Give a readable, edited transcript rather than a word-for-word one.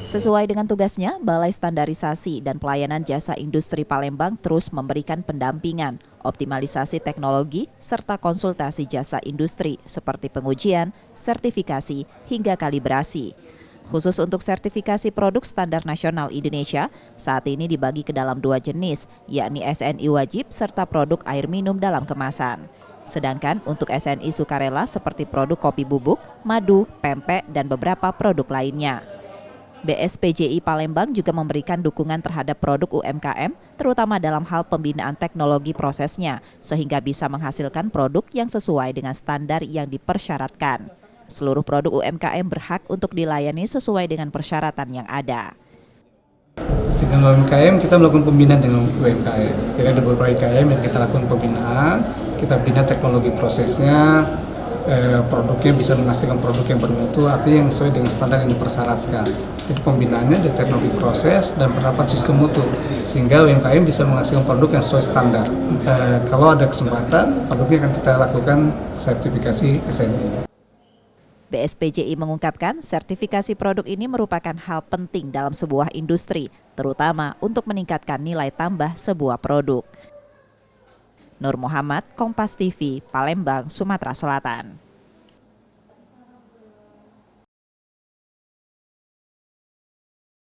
Sesuai dengan tugasnya, Balai Standarisasi dan Pelayanan Jasa Industri Palembang terus memberikan pendampingan, optimalisasi teknologi, serta konsultasi jasa industri seperti pengujian, sertifikasi, hingga kalibrasi. Khusus untuk sertifikasi produk standar nasional Indonesia, saat ini dibagi ke dalam 2 jenis, yakni SNI wajib serta produk air minum dalam kemasan. Sedangkan untuk SNI sukarela seperti produk kopi bubuk, madu, pempek, dan beberapa produk lainnya. BSPJI Palembang juga memberikan dukungan terhadap produk UMKM, terutama dalam hal pembinaan teknologi prosesnya, sehingga bisa menghasilkan produk yang sesuai dengan standar yang dipersyaratkan. Seluruh produk UMKM berhak untuk dilayani sesuai dengan persyaratan yang ada. Dengan UMKM kita melakukan pembinaan dengan UMKM. Jadi ada beberapa UMKM yang kita lakukan pembinaan, kita bina teknologi prosesnya, produknya bisa menghasilkan produk yang bermutu, artinya yang sesuai dengan standar yang dipersyaratkan. Jadi pembinaannya di teknologi proses dan penerapan sistem mutu, sehingga UMKM bisa menghasilkan produk yang sesuai standar. Kalau ada kesempatan, produknya akan kita lakukan sertifikasi SNI. BSPJI mengungkapkan sertifikasi produk ini merupakan hal penting dalam sebuah industri, terutama untuk meningkatkan nilai tambah sebuah produk. Nur Muhammad, Kompas TV, Palembang, Sumatera Selatan.